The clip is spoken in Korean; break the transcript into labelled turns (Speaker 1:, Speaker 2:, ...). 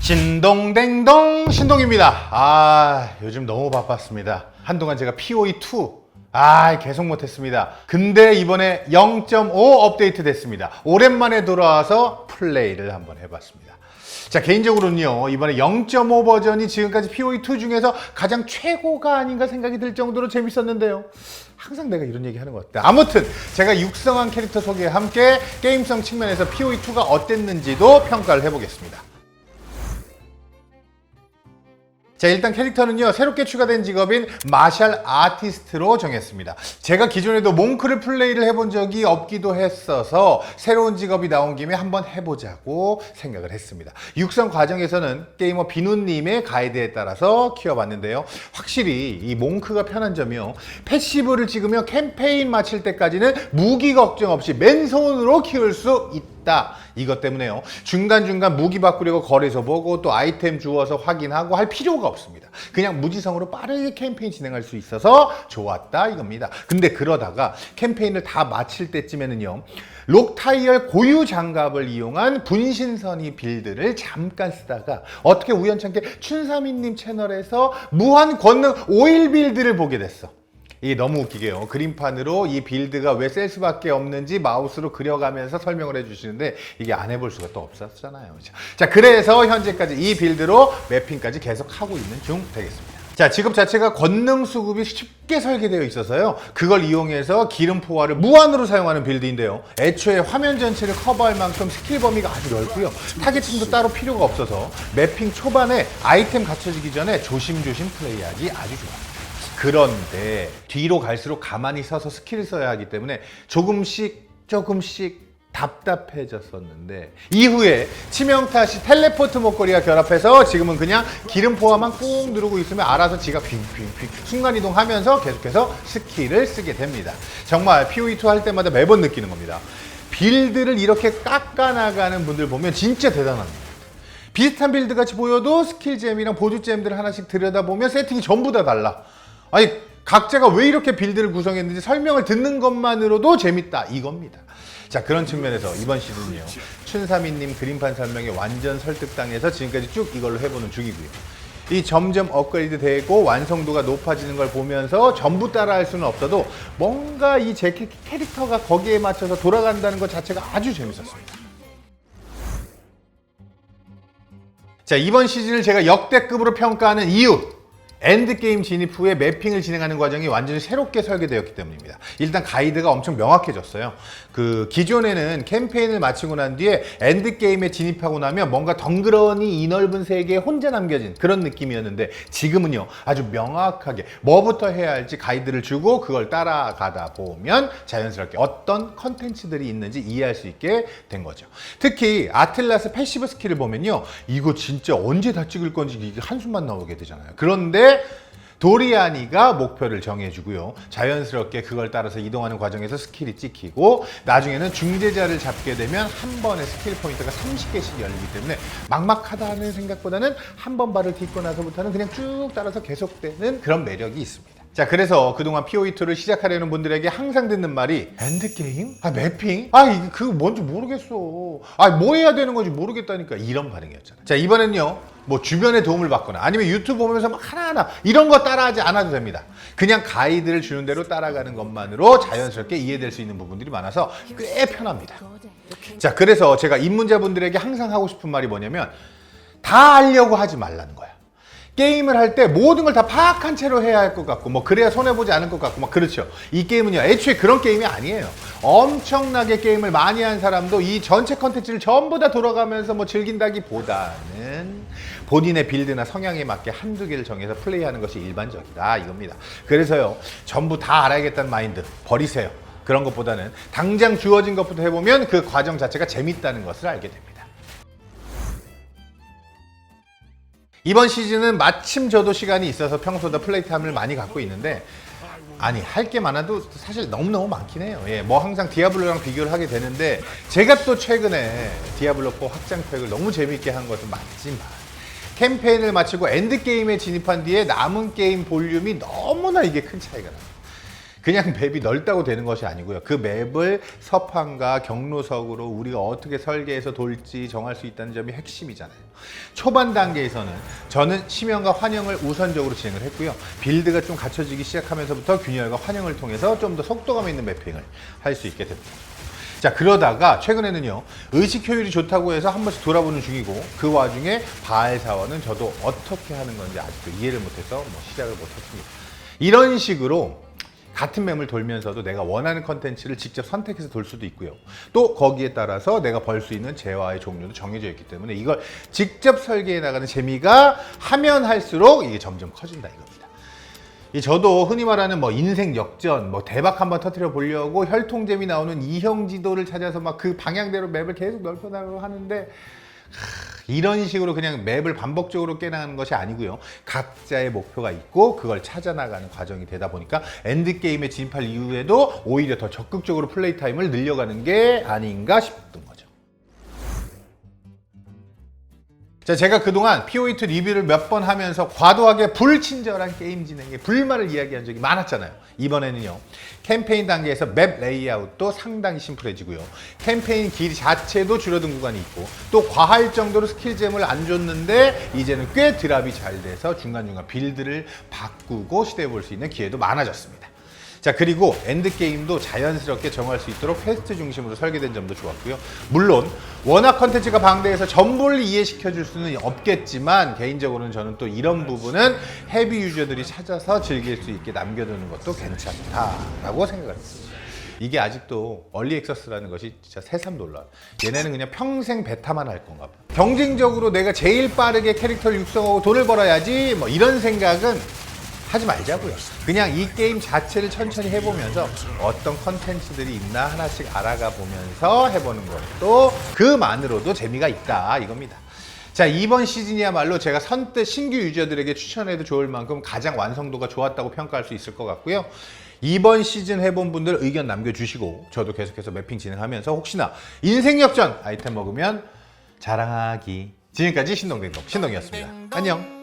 Speaker 1: 신동댕동 신동입니다. 요즘 너무 바빴습니다. 한동안 제가 POE2 계속 못했습니다. 근데 이번에 0.5 업데이트 됐습니다. 오랜만에 돌아와서 플레이를 한번 해봤습니다. 자, 개인적으로는요, 이번에 0.5 버전이 지금까지 POE2 중에서 가장 최고가 아닌가 생각이 들 정도로 재밌었는데요. 항상 내가 이런 얘기 하는 것 같다. 아무튼 제가 육성한 캐릭터 소개와 함께 게임성 측면에서 POE2가 어땠는지도 평가를 해보겠습니다. 자, 일단 캐릭터는요, 새롭게 추가된 직업인 마샬 아티스트로 정했습니다. 제가 기존에도 몽크를 플레이를 해본 적이 없기도 했어서 새로운 직업이 나온 김에 한번 해보자고 생각을 했습니다. 육성 과정에서는 게이머 비누님의 가이드에 따라서 키워봤는데요. 확실히 이 몽크가 편한 점이요, 패시브를 찍으며 캠페인 마칠 때까지는 무기 걱정 없이 맨손으로 키울 수 있다. 이것 때문에요, 중간중간 무기 바꾸려고 거래소 보고 또 아이템 주워서 확인하고 할 필요가 없습니다. 그냥 무지성으로 빠르게 캠페인 진행할 수 있어서 좋았다 이겁니다. 근데 그러다가 캠페인을 다 마칠 때쯤에는요, 록타이얼 고유 장갑을 이용한 분신선이 빌드를 잠깐 쓰다가 어떻게 우연찮게 춘삼이님 채널에서 무한 권능 오일 빌드를 보게 됐어. 이게 너무 웃기게요, 그림판으로 이 빌드가 왜 셀 수밖에 없는지 마우스로 그려가면서 설명을 해주시는데 이게 안 해볼 수가 또 없었잖아요. 자, 그래서 현재까지 이 빌드로 매핑까지 계속 하고 있는 중 되겠습니다. 자, 직업 자체가 권능 수급이 쉽게 설계되어 있어서요, 그걸 이용해서 기름 포화를 무한으로 사용하는 빌드인데요, 애초에 화면 전체를 커버할 만큼 스킬 범위가 아주 넓고요, 타겟팅도 따로 필요가 없어서 매핑 초반에 아이템 갖춰지기 전에 조심조심 플레이하기 아주 좋아요. 그런데 뒤로 갈수록 가만히 서서 스킬을 써야 하기 때문에 조금씩 답답해졌었는데, 이후에 치명타 시 텔레포트 목걸이와 결합해서 지금은 그냥 기름 포화만 꾹 누르고 있으면 알아서 지가 빙빙빙 순간이동하면서 계속해서 스킬을 쓰게 됩니다. 정말 POE2 할 때마다 매번 느끼는 겁니다. 빌드를 이렇게 깎아나가는 분들 보면 진짜 대단합니다. 비슷한 빌드 같이 보여도 스킬잼이랑 보조잼들을 하나씩 들여다보면 세팅이 전부 다 달라. 아니, 각자가 왜 이렇게 빌드를 구성했는지 설명을 듣는 것만으로도 재밌다 이겁니다. 자, 그런 측면에서 이번 시즌은요, 춘삼이님 그림판 설명에 완전 설득당해서 지금까지 쭉 이걸로 해보는 중이고요. 이 점점 업그레이드 되고 완성도가 높아지는 걸 보면서 전부 따라할 수는 없어도 뭔가 이 제 캐릭터가 거기에 맞춰서 돌아간다는 것 자체가 아주 재밌었습니다. 자, 이번 시즌을 제가 역대급으로 평가하는 이유, 엔드게임 진입 후에 매핑을 진행하는 과정이 완전히 새롭게 설계되었기 때문입니다. 일단 가이드가 엄청 명확해졌어요. 기존에는 캠페인을 마치고 난 뒤에 엔드게임에 진입하고 나면 뭔가 덩그러니 이 넓은 세계에 혼자 남겨진 그런 느낌이었는데, 지금은요, 아주 명확하게 뭐부터 해야 할지 가이드를 주고 그걸 따라가다 보면 자연스럽게 어떤 컨텐츠들이 있는지 이해할 수 있게 된 거죠. 특히 아틀라스 패시브 스킬을 보면요, 이거 진짜 언제 다 찍을 건지 이게 한숨만 나오게 되잖아요. 그런데 도리아니가 목표를 정해주고요, 자연스럽게 그걸 따라서 이동하는 과정에서 스킬이 찍히고, 나중에는 중재자를 잡게 되면 한 번에 스킬 포인트가 30개씩 열리기 때문에 막막하다는 생각보다는 한 번 발을 딛고 나서부터는 그냥 쭉 따라서 계속되는 그런 매력이 있습니다. 자, 그래서 그동안 POE2를 시작하려는 분들에게 항상 듣는 말이 엔드게임? 매핑? 이게 그거 뭔지 모르겠어. 뭐 해야 되는 건지 모르겠다니까, 이런 반응이었잖아요. 자, 이번엔요, 뭐 주변의 도움을 받거나 아니면 유튜브 보면서 막 하나하나 이런 거 따라하지 않아도 됩니다. 그냥 가이드를 주는 대로 따라가는 것만으로 자연스럽게 이해될 수 있는 부분들이 많아서 꽤 편합니다. 자, 그래서 제가 입문자분들에게 항상 하고 싶은 말이 뭐냐면, 다 알려고 하지 말라는 거야. 게임을 할 때 모든 걸 다 파악한 채로 해야 할 것 같고, 뭐 그래야 손해보지 않을 것 같고, 막 그렇죠. 이 게임은요, 애초에 그런 게임이 아니에요. 엄청나게 게임을 많이 한 사람도 이 전체 컨텐츠를 전부 다 돌아가면서 뭐 즐긴다기보다는 본인의 빌드나 성향에 맞게 한두 개를 정해서 플레이하는 것이 일반적이다 이겁니다. 그래서요, 전부 다 알아야겠다는 마인드 버리세요. 그런 것보다는 당장 주어진 것부터 해보면 그 과정 자체가 재밌다는 것을 알게 됩니다. 이번 시즌은 마침 저도 시간이 있어서 평소보다 플레이 타임을 많이 갖고 있는데, 할 게 많아도 사실 너무너무 많긴 해요. 뭐 항상 디아블로랑 비교를 하게 되는데, 제가 또 최근에 디아블로4 확장팩을 너무 재밌게 한 것은 맞지만, 캠페인을 마치고 엔드게임에 진입한 뒤에 남은 게임 볼륨이 너무나 이게 큰 차이가 나요. 그냥 맵이 넓다고 되는 것이 아니고요. 그 맵을 서판과 경로석으로 우리가 어떻게 설계해서 돌지 정할 수 있다는 점이 핵심이잖아요. 초반 단계에서는 저는 심연과 환영을 우선적으로 진행을 했고요. 빌드가 좀 갖춰지기 시작하면서부터 균열과 환영을 통해서 좀 더 속도감 있는 매핑을 할 수 있게 됩니다. 자, 그러다가 최근에는요, 의식 효율이 좋다고 해서 한 번씩 돌아보는 중이고, 그 와중에 바알사원은 저도 어떻게 하는 건지 아직도 이해를 못해서 시작을 못했습니다. 이런 식으로 같은 맵을 돌면서도 내가 원하는 컨텐츠를 직접 선택해서 돌 수도 있고요. 또 거기에 따라서 내가 벌 수 있는 재화의 종류도 정해져 있기 때문에 이걸 직접 설계해 나가는 재미가 하면 할수록 이게 점점 커진다 이겁니다. 저도 흔히 말하는 인생 역전, 대박 한번 터뜨려 보려고 혈통잼이 나오는 이형 지도를 찾아서 막 그 방향대로 맵을 계속 넓혀나가고 하는데, 이런 식으로 그냥 맵을 반복적으로 깨나가는 것이 아니고요. 각자의 목표가 있고 그걸 찾아나가는 과정이 되다 보니까 엔드게임에 진입할 이후에도 오히려 더 적극적으로 플레이 타임을 늘려가는 게 아닌가 싶던 거죠. 자, 제가 그동안 POE2 리뷰를 몇 번 하면서 과도하게 불친절한 게임 진행에 불만을 이야기한 적이 많았잖아요. 이번에는요, 캠페인 단계에서 맵 레이아웃도 상당히 심플해지고요. 캠페인 길 자체도 줄어든 구간이 있고, 또 과할 정도로 스킬잼을 안 줬는데 이제는 꽤 드랍이 잘 돼서 중간중간 빌드를 바꾸고 시도해볼 수 있는 기회도 많아졌습니다. 자, 그리고 엔드게임도 자연스럽게 정할 수 있도록 퀘스트 중심으로 설계된 점도 좋았고요. 물론 워낙 컨텐츠가 방대해서 전부를 이해시켜 줄 수는 없겠지만, 개인적으로는 저는 또 이런 부분은 헤비 유저들이 찾아서 즐길 수 있게 남겨두는 것도 괜찮다라고 생각을 했습니다. 이게 아직도 얼리 액세스라는 것이 진짜 새삼 놀라요. 얘네는 그냥 평생 베타만 할 건가 봐. 경쟁적으로 내가 제일 빠르게 캐릭터를 육성하고 돈을 벌어야지 이런 생각은 하지 말자고요. 그냥 이 게임 자체를 천천히 해보면서 어떤 컨텐츠들이 있나 하나씩 알아가 보면서 해보는 것도 그만으로도 재미가 있다 이겁니다. 자, 이번 시즌이야말로 제가 선뜻 신규 유저들에게 추천해도 좋을 만큼 가장 완성도가 좋았다고 평가할 수 있을 것 같고요. 이번 시즌 해본 분들 의견 남겨주시고, 저도 계속해서 매핑 진행하면서 혹시나 인생 역전 아이템 먹으면 자랑하기. 지금까지 신동댕동 신동이었습니다. 안녕.